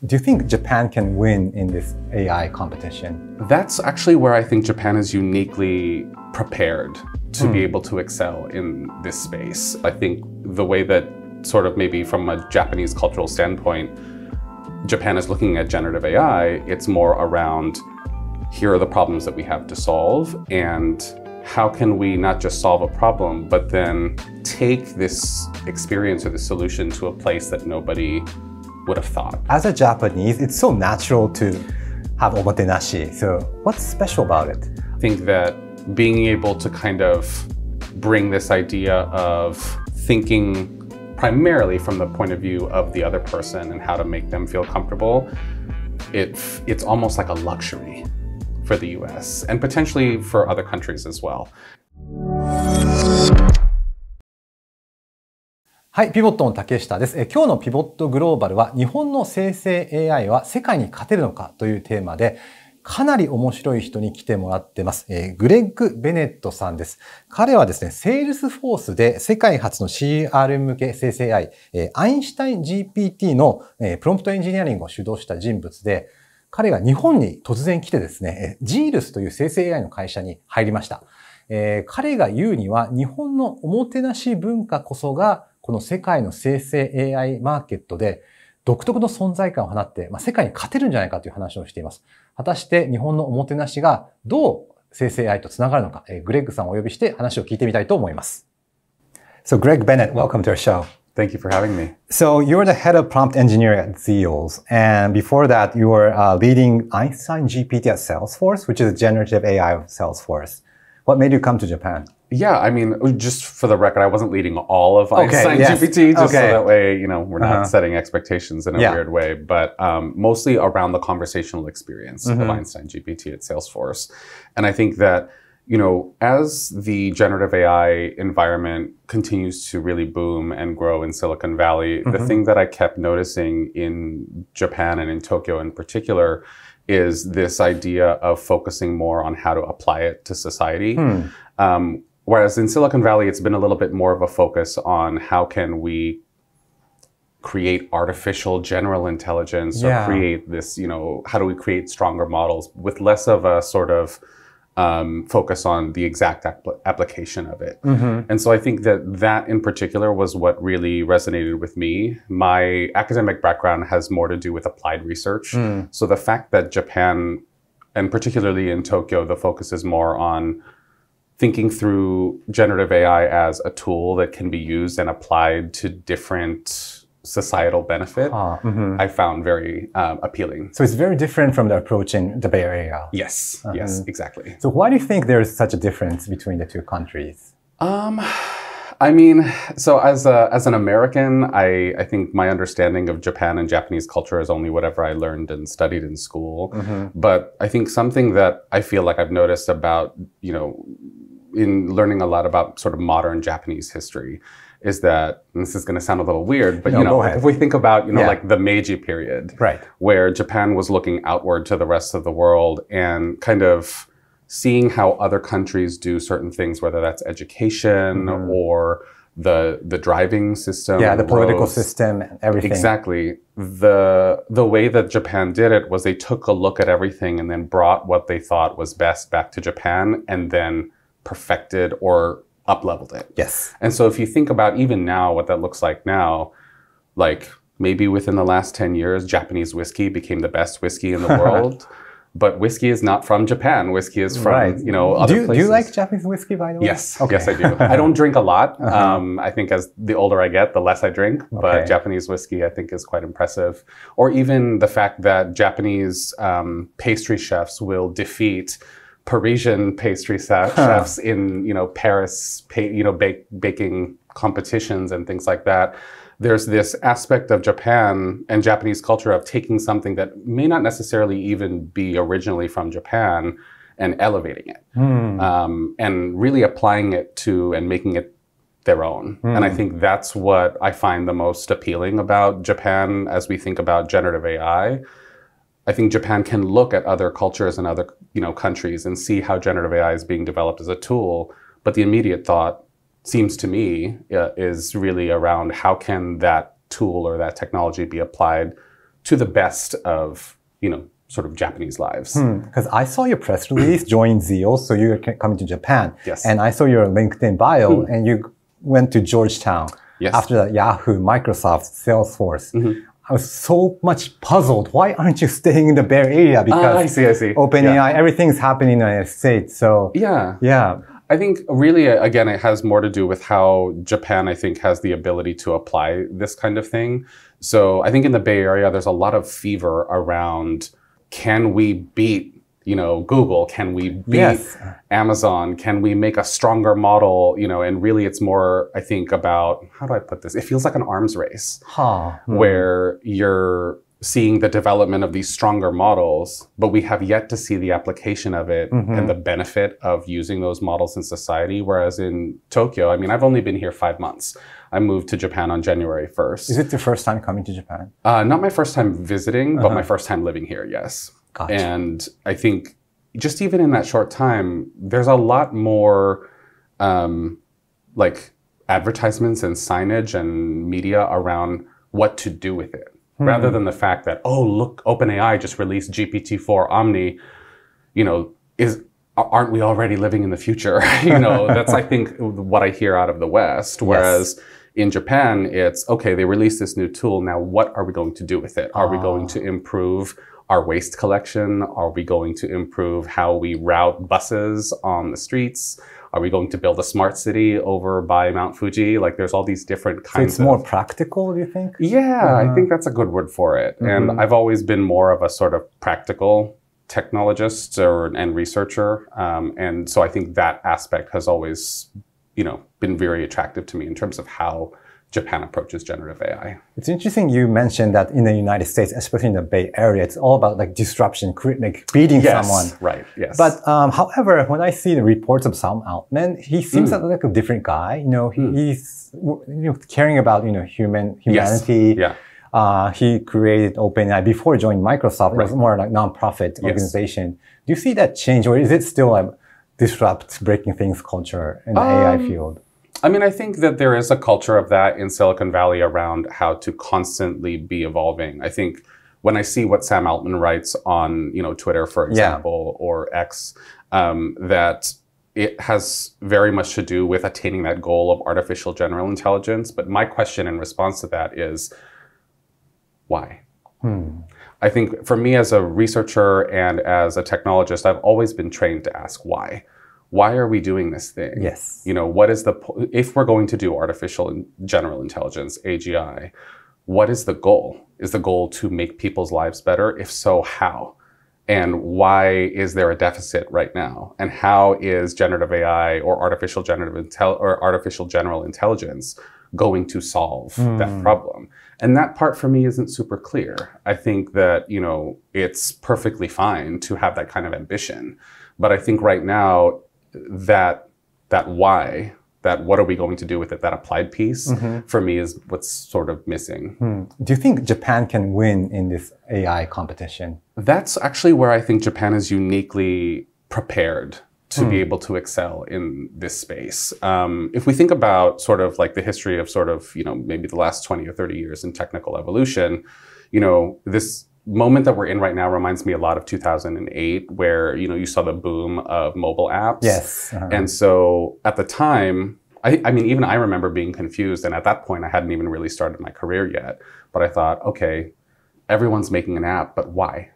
Do you think Japan can win in this AI competition? That's actually where I think Japan is uniquely prepared to be able to excel in this space. I think the way that sort of maybe from a Japanese cultural standpoint, Japan is looking at generative AI, it's more around here are the problems that we have to solve and how can we not just solve a problem, but then take this experience or the solution to a place that nobody would have thought. As a Japanese, it's so natural to have omotenashi. So what's special about it? I think that being able to kind of bring this idea of thinking primarily from the point of view of the other person and how to make them feel comfortable, it's almost like a luxury for the US and potentially for other countries as well. はい、ピボットの竹下です。今日のピボットグローバルは日本の生成 AI は世界に勝てるのかというテーマでかなり面白い人に来てもらってます。グレッグ・ベネットさんです。彼はですね、セールスフォースで世界初の CRM 向け生成 AI、アインシュタイン GPT のプロンプトエンジニアリングを主導した人物で、彼が日本に突然来てですね、ZEALS という生成 AI の会社に入りました。彼が言うには日本のおもてなし文化こそがこの世界の生成 AI マーケットで独特の存在感を放って、世界に勝てるんじゃないかという話をしています。果たして日本のおもてなしがどう生成 AI とつながるのか、グレッグさんをお呼びして話を聞いてみたいと思います。So Greg Bennett, welcome to our show. Thank you for having me. So you're the head of prompt engineering at ZEALS, and before that you were leading Einstein GPT at Salesforce, which is a generative AI of Salesforce. What made you come to Japan? Yeah, I mean, just for the record, I wasn't leading all of Einstein GPT, just so that way, we're not setting expectations in a weird way, but mostly around the conversational experience of Einstein GPT at Salesforce. And I think that, as the generative AI environment continues to really boom and grow in Silicon Valley, the thing that I kept noticing in Japan and in Tokyo in particular is this idea of focusing more on how to apply it to society. Whereas in Silicon Valley, it's been a little bit more of a focus on how can we create artificial general intelligence or create this, how do we create stronger models with less of a sort of focus on the exact application of it. And so I think that in particular was what really resonated with me. My academic background has more to do with applied research. So the fact that Japan, and particularly in Tokyo, the focus is more on thinking through generative AI as a tool that can be used and applied to different societal benefit, I found very appealing. So it's very different from the approach in the Bay Area. Yes, yes, exactly. So why do you think there's such a difference between the two countries? I mean, so as an American, I think my understanding of Japan and Japanese culture is only whatever I learned and studied in school. But I think something that I feel like I've noticed about, in learning a lot about sort of modern Japanese history is that, and this is going to sound a little weird, but if we think about, like the Meiji period, where Japan was looking outward to the rest of the world and kind of seeing how other countries do certain things, whether that's education or the driving system. Yeah, the political system, everything. Exactly. The way that Japan did it was they took a look at everything and then brought what they thought was best back to Japan and then perfected or up-leveled it. Yes. And so if you think about even now, what that looks like now, like maybe within the last 10 years, Japanese whiskey became the best whiskey in the world. But whiskey is not from Japan. Whiskey is from, other places. Do you like Japanese whiskey, by the way? Yes. Okay. Yes, I do. I don't drink a lot. I think as the older I get, the less I drink. But Japanese whiskey, I think, is quite impressive. Or even the fact that Japanese pastry chefs will defeat Parisian pastry chefs in, Paris, baking competitions and things like that. There's this aspect of Japan and Japanese culture of taking something that may not necessarily even be originally from Japan and elevating it and really applying it to and making it their own. And I think that's what I find the most appealing about Japan as we think about generative AI. I think Japan can look at other cultures and other countries and see how generative AI is being developed as a tool, but the immediate thought seems to me is really around how can that tool or that technology be applied to the best of, sort of Japanese lives. Because I saw your press release, join ZEALS, so you're coming to Japan. Yes. And I saw your LinkedIn bio, and you went to Georgetown. Yes. After that, Yahoo, Microsoft, Salesforce. I was so much puzzled. Why aren't you staying in the Bay Area? Because I see. OpenAI, everything's happening in the United States. So yeah. I think really, again, it has more to do with how Japan, I think, has the ability to apply this kind of thing. So I think in the Bay Area, there's a lot of fever around, can we beat, Google? Can we beat Amazon? Can we make a stronger model? And really it's more, I think, about, how do I put this? It feels like an arms race where you're seeing the development of these stronger models, but we have yet to see the application of it and the benefit of using those models in society. Whereas in Tokyo, I mean, I've only been here 5 months. I moved to Japan on January 1st. Is it your first time coming to Japan? Not my first time visiting, but my first time living here, yes. Gotcha. And I think just even in that short time, there's a lot more like advertisements and signage and media around what to do with it. Rather than the fact that, oh, look, OpenAI just released GPT-4 Omni, aren't we already living in the future? That's, I think, what I hear out of the West. Whereas in Japan, it's, okay, they released this new tool. Now, what are we going to do with it? Are we going to improve our waste collection? Are we going to improve how we route buses on the streets? Are we going to build a smart city over by Mount Fuji? Like, there's all these different kinds of... So it's more practical, do you think? Yeah, I think that's a good word for it. And I've always been more of a sort of practical technologist and researcher. And so I think that aspect has always, been very attractive to me in terms of how Japan approaches generative AI. It's interesting you mentioned that in the United States, especially in the Bay Area, it's all about like disruption, like beating someone. Right, yes. But however, when I see the reports of Sam Altman, he seems like a different guy. He's caring about humanity. Yes. He created OpenAI before joining Microsoft. It was more like nonprofit organization. Do you see that change, or is it still like disrupt, breaking things culture in the AI field? I mean, I think that there is a culture of that in Silicon Valley around how to constantly be evolving. I think when I see what Sam Altman writes on, Twitter, for example, or X, that it has very much to do with attaining that goal of artificial general intelligence. But my question in response to that is, why? I think for me as a researcher and as a technologist, I've always been trained to ask why. Why are we doing this thing? Yes. What is if we're going to do artificial general intelligence, AGI, what is the goal? Is the goal to make people's lives better? If so, how? And why is there a deficit right now? And how is generative AI or artificial general intelligence going to solve that problem? And that part for me isn't super clear. I think that, it's perfectly fine to have that kind of ambition. But I think right now that why, that what are we going to do with it, that applied piece, for me is what's sort of missing. Do you think Japan can win in this AI competition? That's actually where I think Japan is uniquely prepared to be able to excel in this space. If we think about sort of like the history of sort of, maybe the last 20 or 30 years in technical evolution, this moment that we're in right now reminds me a lot of 2008, where, you saw the boom of mobile apps. Yes. And so at the time, I mean, even I remember being confused. And at that point, I hadn't even really started my career yet. But I thought, okay, everyone's making an app, but why?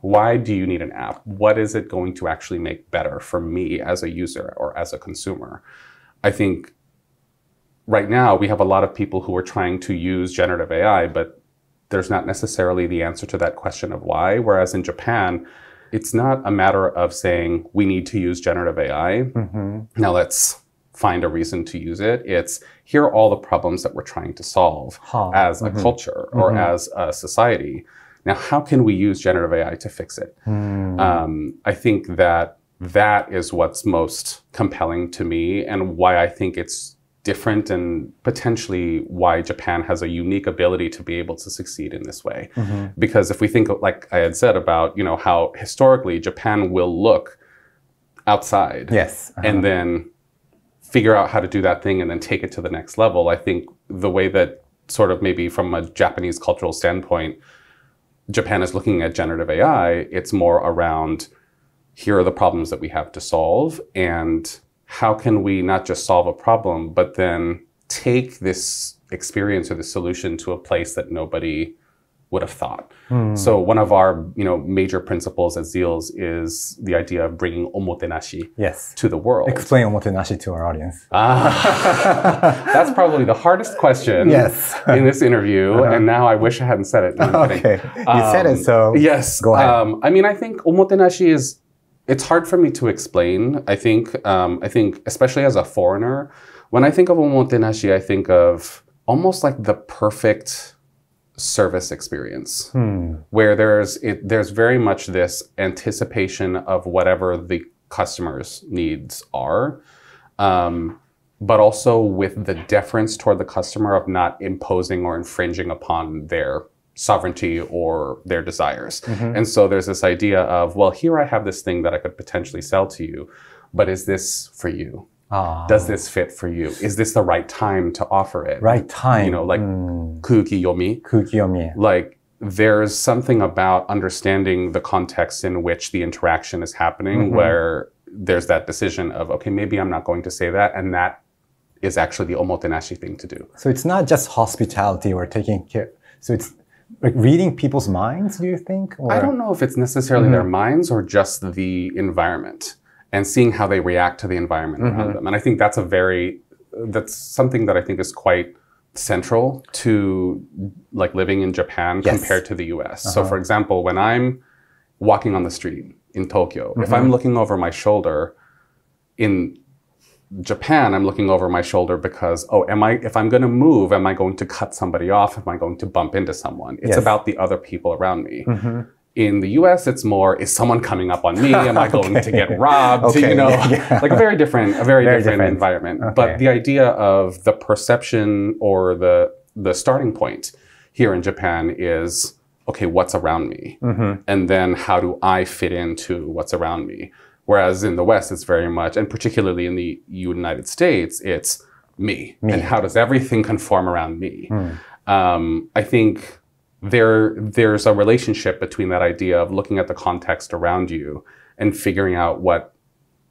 Why do you need an app? What is it going to actually make better for me as a user or as a consumer? I think right now we have a lot of people who are trying to use generative AI, but there's not necessarily the answer to that question of why. Whereas in Japan, it's not a matter of saying we need to use generative AI. Now let's find a reason to use it. It's here are all the problems that we're trying to solve as a culture or as a society. Now, how can we use generative AI to fix it? I think that is what's most compelling to me, and why I think it's different, and potentially why Japan has a unique ability to be able to succeed in this way. Because if we think, like I had said about, how historically Japan will look outside and then figure out how to do that thing and then take it to the next level, I think the way that sort of maybe from a Japanese cultural standpoint, Japan is looking at generative AI, it's more around here are the problems that we have to solve, and how can we not just solve a problem, but then take this experience or the solution to a place that nobody would have thought. So one of our major principles at ZEALS is the idea of bringing omotenashi to the world. Explain omotenashi to our audience. That's probably the hardest question in this interview, and now I wish I hadn't said it. No, okay, you said it, so yes. Go ahead. I mean, I think omotenashi it's hard for me to explain. I think especially as a foreigner, when I think of omotenashi, I think of almost like the perfect service experience, where there's very much this anticipation of whatever the customer's needs are, but also with the deference toward the customer of not imposing or infringing upon their sovereignty or their desires. And so there's this idea of, well, here I have this thing that I could potentially sell to you, but is this for you? Does this fit for you? Is this the right time to offer it? Right time. Like kuki yomi. Kuki yomi. Like there's something about understanding the context in which the interaction is happening where there's that decision of, okay, maybe I'm not going to say that. And that is actually the omotenashi thing to do. So it's not just hospitality or taking care. So it's like reading people's minds, do you think? Or? I don't know if it's necessarily their minds or just the environment, and seeing how they react to the environment around them. And I think that's something that I think is quite central to like living in Japan compared to the US. So for example, when I'm walking on the street in Tokyo, if I'm looking over my shoulder, in Japan, I'm looking over my shoulder because, if I'm going to move, am I going to cut somebody off? Am I going to bump into someone? It's about the other people around me. In the US, it's more, is someone coming up on me? Am I going to get robbed? Like a very different environment. But the idea of the perception or the starting point here in Japan is, okay, what's around me? And then how do I fit into what's around me? Whereas in the West, it's very much, and particularly in the United States, it's me. And how does everything conform around me? I think there's a relationship between that idea of looking at the context around you and figuring out what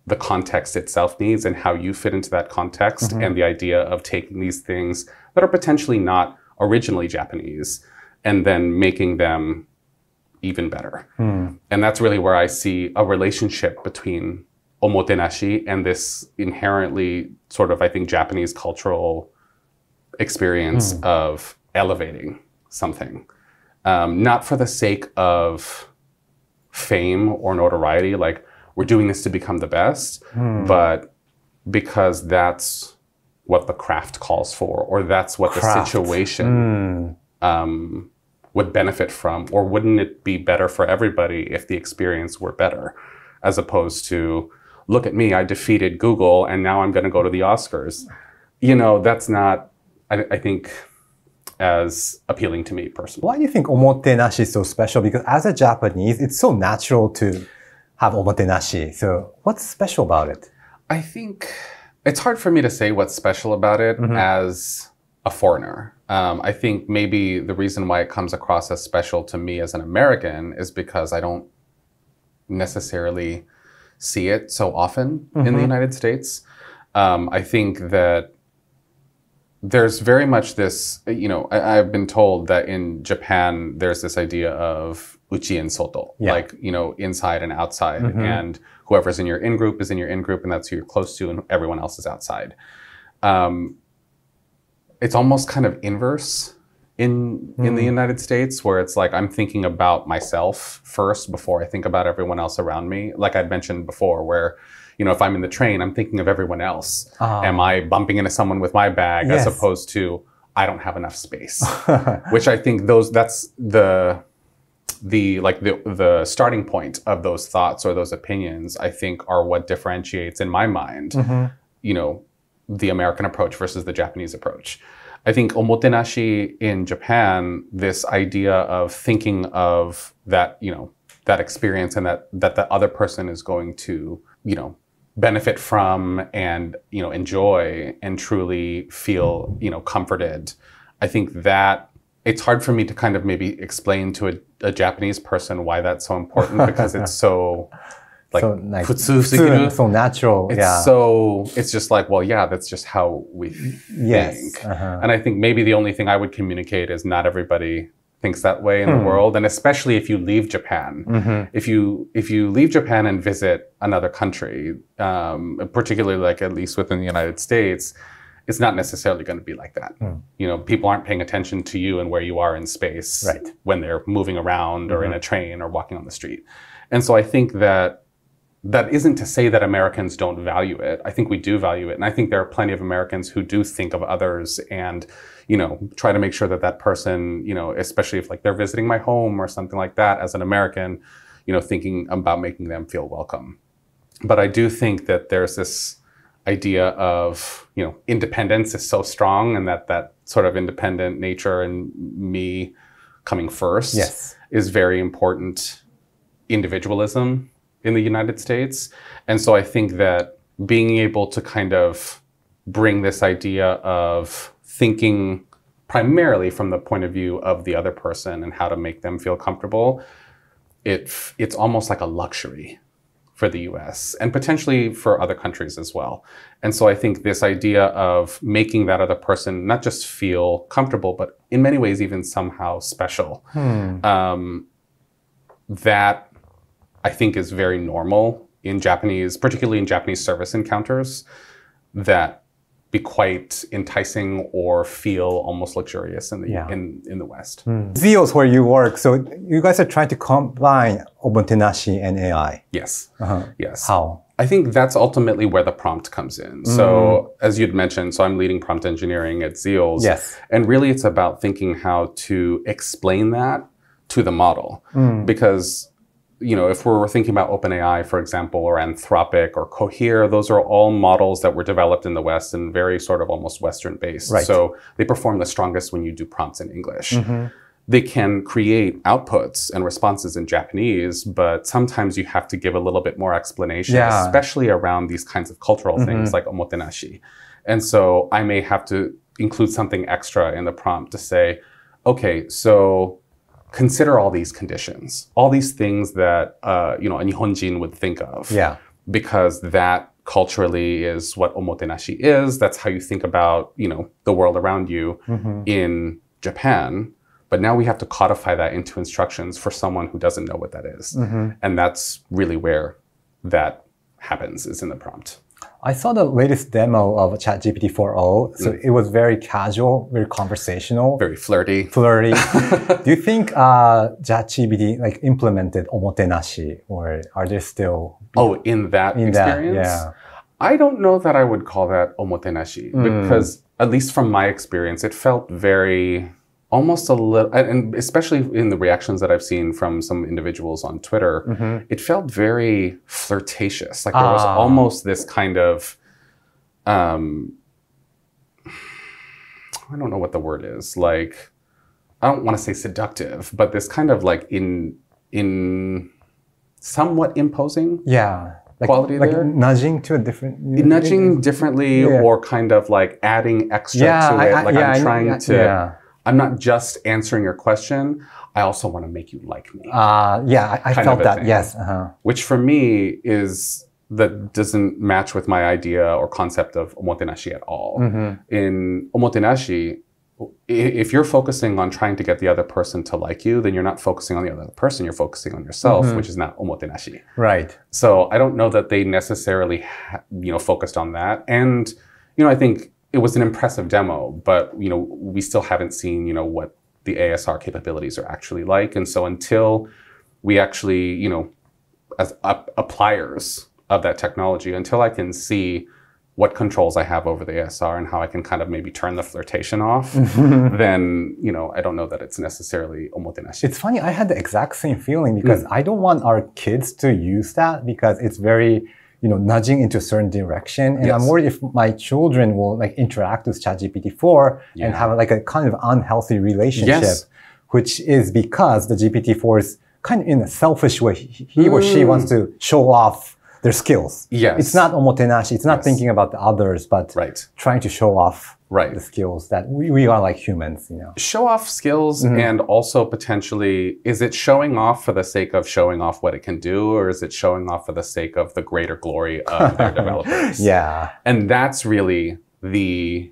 the context itself needs and how you fit into that context, and the idea of taking these things that are potentially not originally Japanese and then making them even better. And that's really where I see a relationship between omotenashi and this inherently sort of, I think, Japanese cultural experience of elevating something. Not for the sake of fame or notoriety, like we're doing this to become the best, but because that's what the craft calls for, or that's what the situation would benefit from, or wouldn't it be better for everybody if the experience were better, as opposed to, look at me, I defeated Google and now I'm going to go to the Oscars. That's not, I think, as appealing to me personally. Why do you think omotenashi is so special? Because as a Japanese, it's so natural to have omotenashi. So what's special about it? I think it's hard for me to say what's special about it as a foreigner. I think maybe the reason why it comes across as special to me as an American is because I don't necessarily see it so often in the United States. I think that there's very much this, I've been told that in Japan, there's this idea of uchi and soto, like, inside and outside. And whoever's in your in-group is in your in-group, and that's who you're close to, and everyone else is outside. It's almost kind of inverse in the United States, where it's like I'm thinking about myself first before I think about everyone else around me. Like I'd mentioned before, where, if I'm in the train, I'm thinking of everyone else. Am I bumping into someone with my bag as opposed to I don't have enough space? Which I think that's the starting point of those thoughts or those opinions, I think, are what differentiates in my mind, the American approach versus the Japanese approach. I think omotenashi in Japan, this idea of thinking of that, that experience and that the other person is going to, benefit from and, enjoy and truly feel, comforted. I think that it's hard for me to kind of maybe explain to a Japanese person why that's so important because it's so like, so nice. 普通すぎる. So natural. It's just like, well, yeah, that's just how we think. And I think maybe the only thing I would communicate is not everybody thinks that way in the world, and especially if you leave Japan. If you leave Japan and visit another country, particularly like at least within the United States, it's not necessarily going to be like that. You know, people aren't paying attention to you and where you are in space when they're moving around or in a train or walking on the street. And so I think that isn't to say that Americans don't value it. I think we do value it. And I think there are plenty of Americans who do think of others and, you know, try to make sure that that person, you know, especially if like they're visiting my home or something like that as an American, you know, thinking about making them feel welcome. But I do think that there's this idea of, you know, independence is so strong, and that sort of independent nature and me coming first is very important individualism in the United States. And so I think that being able to kind of bring this idea of thinking primarily from the point of view of the other person and how to make them feel comfortable, it's almost like a luxury for the US and potentially for other countries as well. And so I think this idea of making that other person not just feel comfortable, but in many ways even somehow special, that I think is very normal in Japanese, particularly in Japanese service encounters, that be quite enticing or feel almost luxurious in the West. ZEALS, where you work, so you guys are trying to combine omotenashi and AI. Yes. Yes. How? I think that's ultimately where the prompt comes in. So as you'd mentioned, so I'm leading prompt engineering at ZEALS. Yes. And really it's about thinking how to explain that to the model. Because, you know, if we're thinking about OpenAI, for example, or Anthropic or Cohere, those are all models that were developed in the West and very sort of almost Western based. So they perform the strongest when you do prompts in English. They can create outputs and responses in Japanese, but sometimes you have to give a little bit more explanation, especially around these kinds of cultural things like omotenashi. And so I may have to include something extra in the prompt to say, okay, so consider all these conditions, all these things that, you know, a Nihonjin would think of. Because that culturally is what omotenashi is. That's how you think about, you know, the world around you in Japan. But now we have to codify that into instructions for someone who doesn't know what that is. And that's really where that happens, is in the prompt. I saw the latest demo of ChatGPT 4.0. So it was very casual, very conversational. Very flirty. Flirty. Do you think ChatGPT like implemented omotenashi, or are there still... in that experience? I don't know that I would call that omotenashi, because at least from my experience, it felt very... almost a little, and especially in the reactions that I've seen from some individuals on Twitter, it felt very flirtatious. Like there was almost this kind of, I don't know what the word is. Like, I don't want to say seductive, but this kind of like in somewhat imposing. Like, quality like there. Nudging to a different... Nudging differently, or kind of like adding extra to it. Like I'm trying to... I'm not just answering your question. I also want to make you like me. I felt that, thing. Yes. Which for me that doesn't match with my idea or concept of omotenashi at all. In omotenashi, if you're focusing on trying to get the other person to like you, then you're not focusing on the other person, you're focusing on yourself, which is not omotenashi. So I don't know that they necessarily, focused on that. And, I think it was an impressive demo, but, we still haven't seen, what the ASR capabilities are actually like. And so until we actually, as appliers of that technology, until I can see what controls I have over the ASR and how I can kind of maybe turn the flirtation off, then, I don't know that it's necessarily omotenashi. It's funny, I had the exact same feeling because I don't want our kids to use that because it's very, nudging into a certain direction. And I'm worried if my children will interact with ChatGPT 4 and have a kind of unhealthy relationship, which is because the GPT-4 is kind of in a selfish way. He or she wants to show off their skills. It's not omotenashi. It's not thinking about the others, but trying to show off right. the skills that we are like humans, Show off skills and also potentially, is it showing off for the sake of showing off what it can do, or is it showing off for the sake of the greater glory of their developers? Yeah. And that's really the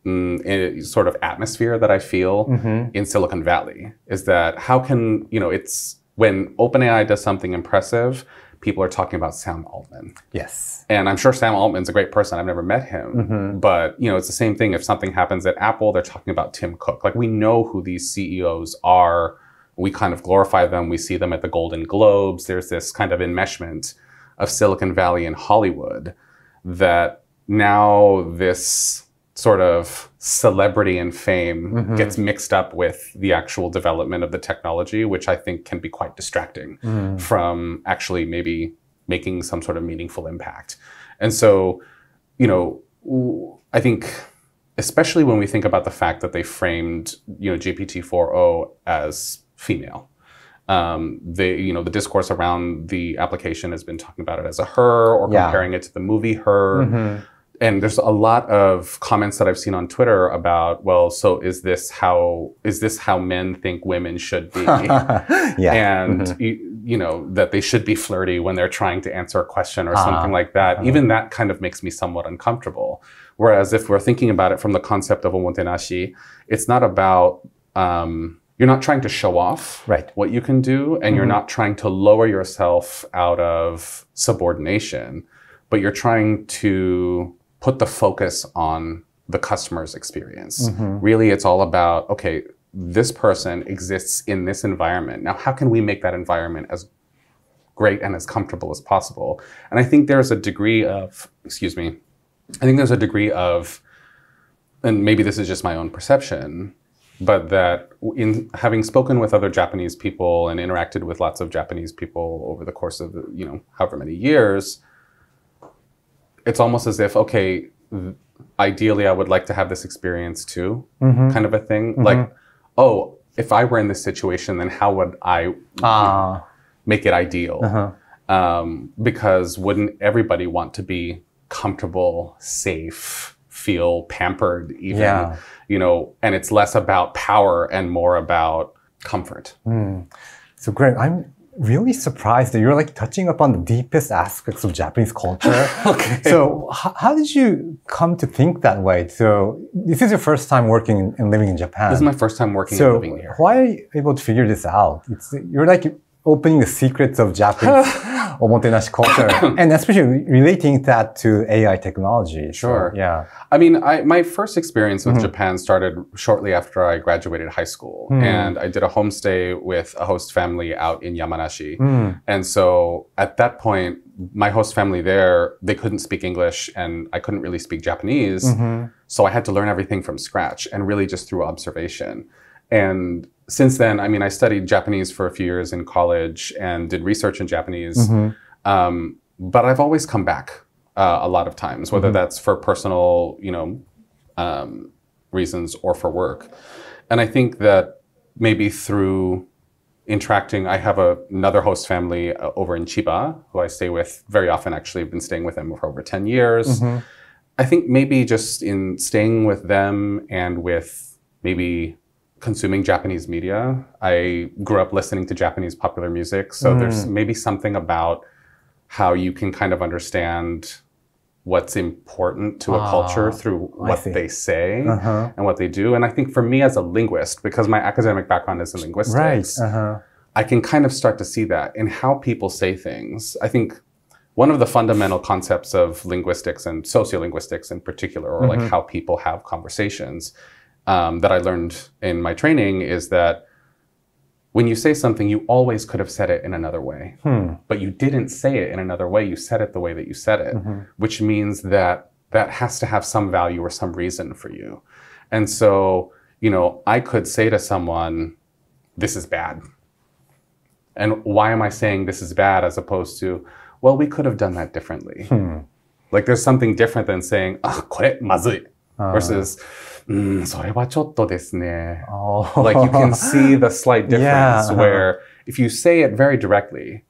sort of atmosphere that I feel in Silicon Valley, is that how can, it's when OpenAI does something impressive, people are talking about Sam Altman. Yes. And I'm sure Sam Altman's a great person. I've never met him. But, it's the same thing. If something happens at Apple, they're talking about Tim Cook. Like, we know who these CEOs are. We kind of glorify them. We see them at the Golden Globes. There's this kind of enmeshment of Silicon Valley and Hollywood that now this sort of celebrity and fame gets mixed up with the actual development of the technology, which I think can be quite distracting from actually maybe making some sort of meaningful impact. And so, I think, especially when we think about the fact that they framed, GPT-4o as female, the discourse around the application has been talking about it as a her, or comparing it to the movie Her. And there's a lot of comments that I've seen on Twitter about, well, so is this how men think women should be? And that they should be flirty when they're trying to answer a question or something like that. Even that kind of makes me somewhat uncomfortable. Whereas if we're thinking about it from the concept of o mo te na shi, it's not about you're not trying to show off what you can do, and you're not trying to lower yourself out of subordination, but you're trying to put the focus on the customer's experience. Really, it's all about, okay, this person exists in this environment. Now, how can we make that environment as great and as comfortable as possible? And I think there's a degree of, and maybe this is just my own perception, but that in having spoken with other Japanese people and interacted with lots of Japanese people over the course of however many years, it's almost as if, okay, ideally I would like to have this experience too, kind of a thing. Like, oh, if I were in this situation, then how would I make it ideal? Because wouldn't everybody want to be comfortable, safe, feel pampered even, and it's less about power and more about comfort. So Greg, I'm really surprised that you're like touching upon the deepest aspects of Japanese culture. Okay. So how did you come to think that way? So this is your first time working and living in Japan. This is my first time working and living here. So why are you able to figure this out? You're like opening the secrets of Japanese o mo te na shi culture, and especially relating that to AI technology. Sure. So, yeah. I mean, my first experience with Japan started shortly after I graduated high school. And I did a homestay with a host family out in Yamanashi. And so at that point, my host family there, they couldn't speak English and I couldn't really speak Japanese. So I had to learn everything from scratch and really just through observation. And since then, I mean, I studied Japanese for a few years in college and did research in Japanese. But I've always come back a lot of times, whether that's for personal, reasons or for work. And I think that maybe through interacting, I have another host family over in Chiba, who I stay with very often. Actually, I've been staying with them for over 10 years. I think maybe just in staying with them and with maybe consuming Japanese media, I grew up listening to Japanese popular music. So there's maybe something about how you can kind of understand what's important to a culture through what they say and what they do. And I think for me as a linguist, because my academic background is in linguistics, I can kind of start to see that in how people say things. I think one of the fundamental concepts of linguistics and sociolinguistics in particular, or like how people have conversations, that I learned in my training is that when you say something, you always could have said it in another way, but you didn't say it in another way. You said it the way that you said it, which means that that has to have some value or some reason for you. And so, I could say to someone, this is bad. And why am I saying this is bad as opposed to, well, we could have done that differently. Like there's something different than saying, これまずい versus, それはちょっとですね. Like you can see the slight difference where if you say it very directly,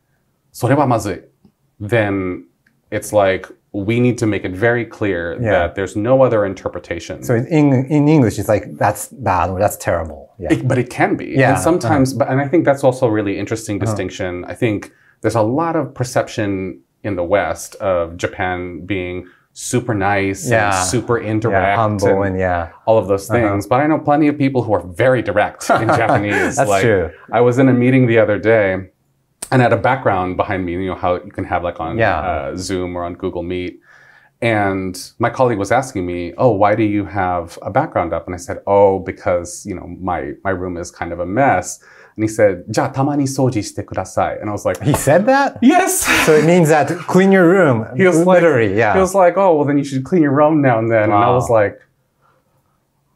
それはまずい, then it's like, we need to make it very clear that there's no other interpretation. So in English, it's like, that's bad or that's terrible. But it can be. And sometimes, and I think that's also a really interesting distinction. I think there's a lot of perception in the West of Japan being super nice and super indirect, humble and all of those things. But I know plenty of people who are very direct in Japanese. That's true. I was in a meeting the other day and had a background behind me, you know, how you can have like on Zoom or on Google Meet. And my colleague was asking me, oh, why do you have a background up? And I said, oh, because, you know, my room is kind of a mess. And he said, じゃあたまに掃除してください. And I was like, he said that? Yes. So it means that clean your room. He was literally, He was like, oh, well, then you should clean your room now and then. Wow. And I was like,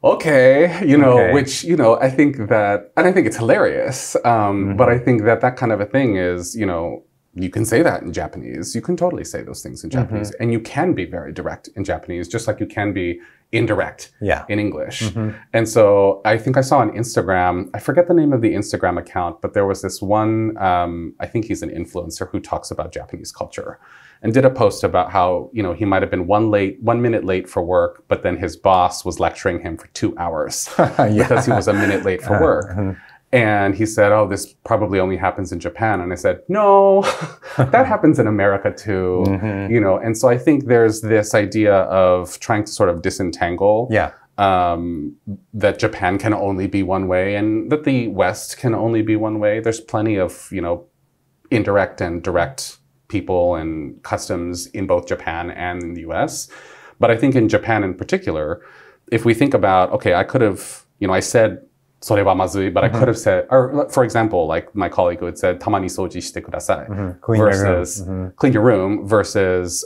okay, you know, which, you know, I think that, and I think it's hilarious. But I think that that kind of a thing is, you know, you can say that in Japanese. You can totally say those things in Japanese. And you can be very direct in Japanese, just like you can be indirect in English. And so I think I saw on Instagram, I forget the name of the Instagram account, but there was this one, I think he's an influencer who talks about Japanese culture and did a post about how, you know, he might have been 1 minute late for work, but then his boss was lecturing him for 2 hours because he was a minute late for work. And he said, oh, this probably only happens in Japan. And I said, no, that happens in America too. You know, and so I think there's this idea of trying to sort of disentangle that Japan can only be one way and that the West can only be one way. There's plenty of, you know, indirect and direct people and customs in both Japan and in the US. But I think in Japan in particular, if we think about, okay, I could have, you know, I said, それはまずい, but I could have said, or for example, like my colleague who had said, たまに掃除してください versus clean your room versus,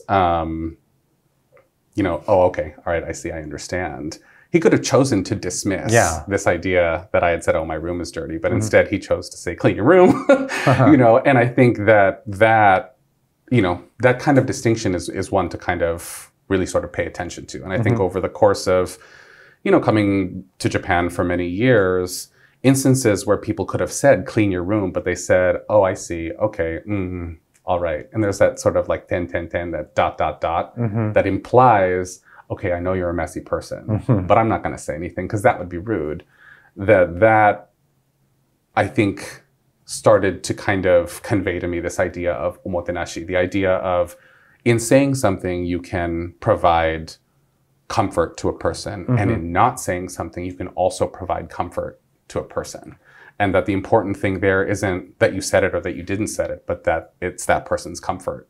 you know, oh, okay, all right, I see, I understand. He could have chosen to dismiss this idea that I had said, oh, my room is dirty, but instead he chose to say, clean your room, you know, and I think that, you know, that kind of distinction is one to kind of really sort of pay attention to. And I think over the course of, you know, coming to Japan for many years, instances where people could have said, clean your room, but they said, oh, I see, okay, all right. And there's that sort of like 10, that ... that implies, okay, I know you're a messy person, but I'm not going to say anything because that would be rude. That I think started to kind of convey to me this idea of o mo te nashi, the idea of in saying something, you can provide comfort to a person. And in not saying something, you can also provide comfort to a person. And that the important thing there isn't that you said it or that you didn't say it, but that it's that person's comfort.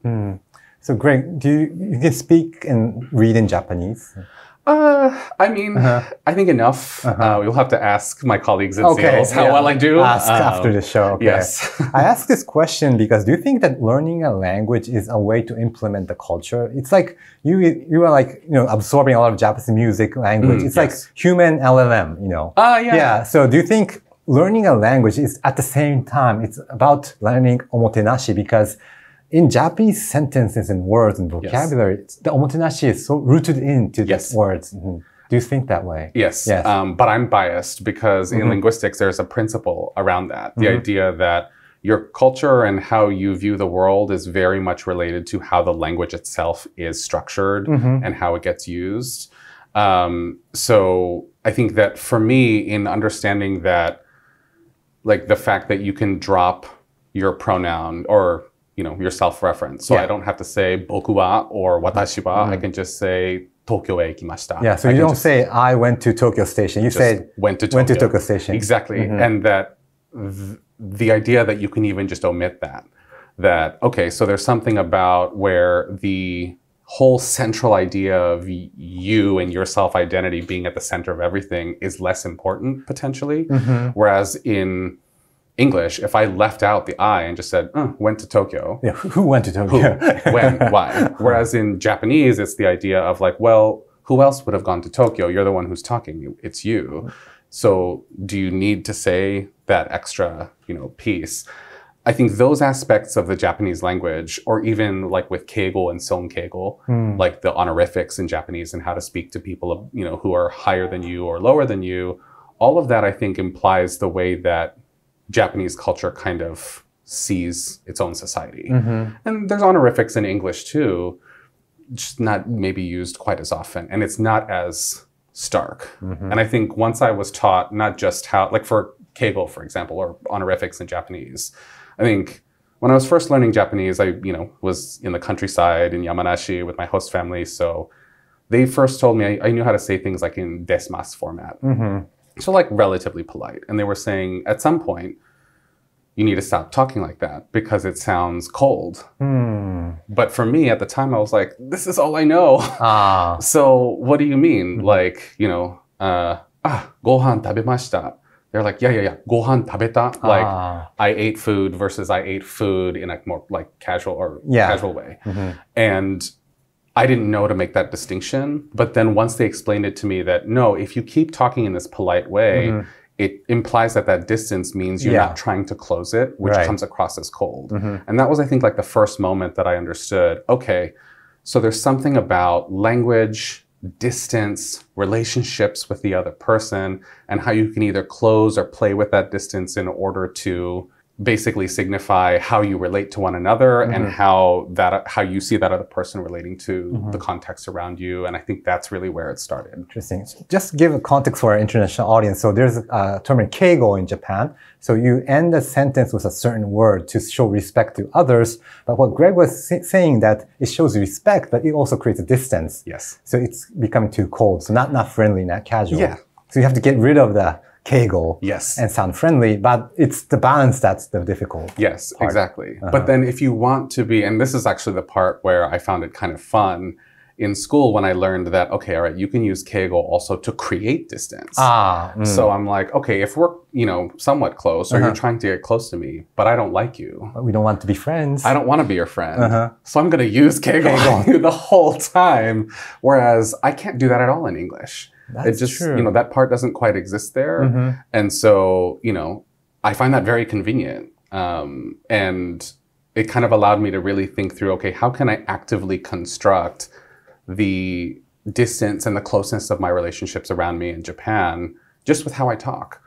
So Greg, do you can speak and read in Japanese? I mean, I think enough. You'll have to ask my colleagues at ZEALS how well I do. Ask after the show. Okay. Yes. I ask this question because do you think that learning a language is a way to implement the culture? It's like you are like, you know, absorbing a lot of Japanese music, language. It's like human LLM, you know. Yeah. So do you think learning a language is at the same time, it's about learning omotenashi because in Japanese sentences and words and vocabulary, the omotenashi is so rooted into these words. Do you think that way? Yes. But I'm biased because in linguistics, there's a principle around that. The idea that your culture and how you view the world is very much related to how the language itself is structured and how it gets used. So I think that for me, in understanding that, like the fact that you can drop your pronoun or you know, your self-reference. So I don't have to say boku wa or watashi wa. I can just say Tokyo e ikimashita. Yeah, so you don't say I went to Tokyo Station. You say went to Tokyo Station. Exactly. And that the idea that you can even just omit that, okay, so there's something about where the whole central idea of you and your self-identity being at the center of everything is less important potentially. Whereas in English, if I left out the I and just said, went to Tokyo. Yeah, who went to Tokyo? Who, when, why? Whereas in Japanese, it's the idea of like, well, who else would have gone to Tokyo? You're the one who's talking. It's you. So do you need to say that extra, you know, piece? I think those aspects of the Japanese language, or even like with keigo and sonkeigo, like the honorifics in Japanese and how to speak to people, you know, who are higher than you or lower than you, all of that I think implies the way that Japanese culture kind of sees its own society. And there's honorifics in English too, just not maybe used quite as often, and it's not as stark. And I think once I was taught not just how, like for keigo, for example, or honorifics in Japanese, I think when I was first learning Japanese, I was in the countryside in Yamanashi with my host family, so they first told me I knew how to say things like in desmasu format. So like relatively polite. And they were saying at some point, you need to stop talking like that because it sounds cold. But for me at the time, I was like, this is all I know. So what do you mean? Like, gohan tabemashita. They're like, yeah, gohan tabeta. Like I ate food versus I ate food in a more like casual or casual way. And I didn't know to make that distinction. But then once they explained it to me that, no, if you keep talking in this polite way, it implies that that distance means you're not trying to close it, which comes across as cold. And that was, I think, like the first moment that I understood, okay, so there's something about language, distance, relationships with the other person, and how you can either close or play with that distance in order to basically signify how you relate to one another and how you see that other person relating to the context around you. And I think that's really where it started. Interesting. Just give a context for our international audience. So there's a term in keigo in Japan. So you end a sentence with a certain word to show respect to others. But what Greg was saying that it shows respect, but it also creates a distance. Yes. So it's becoming too cold. So not friendly, not casual. Yeah. So you have to get rid of the keigo and sound friendly, but it's the balance that's the difficult Yes, part. Exactly. But then if you want to be, and this is actually the part where I found it kind of fun in school when I learned that, okay, all right, you can use keigo also to create distance. So I'm like, okay, if we're, somewhat close or you're trying to get close to me, but I don't like you. We don't want to be friends. I don't want to be your friend. So I'm going to use keigo on you the whole time. Whereas I can't do that at all in English. That's true. That part doesn't quite exist there. And so, I find that very convenient. And it kind of allowed me to really think through, okay, how can I actively construct the distance and the closeness of my relationships around me in Japan just with how I talk?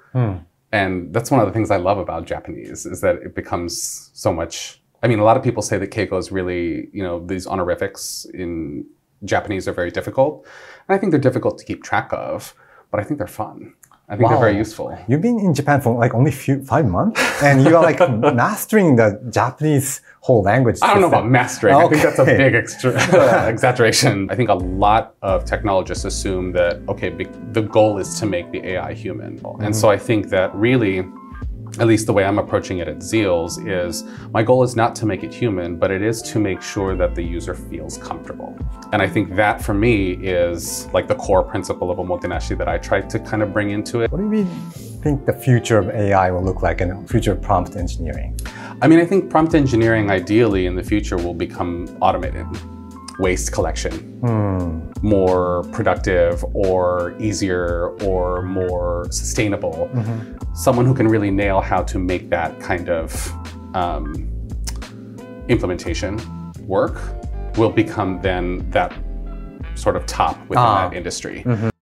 And that's one of the things I love about Japanese is that it becomes so much, a lot of people say that keigo is really, these honorifics in Japanese are very difficult. And I think they're difficult to keep track of, but I think they're fun. I think they're very useful. You've been in Japan for like only 5 months and you are like mastering the Japanese whole language system. I don't know about mastering. I think that's a big exaggeration. I think a lot of technologists assume that, okay, the goal is to make the AI human. And so I think that really, at least the way I'm approaching it at ZEALS is my goal is not to make it human, but it is to make sure that the user feels comfortable. And I think that for me is like the core principle of o mo te nashi that I try to kind of bring into it. What do you think the future of AI will look like and future of prompt engineering? I think prompt engineering ideally in the future will become automated. Waste collection, more productive or easier or more sustainable. Someone who can really nail how to make that kind of implementation work will become then that sort of top within that industry.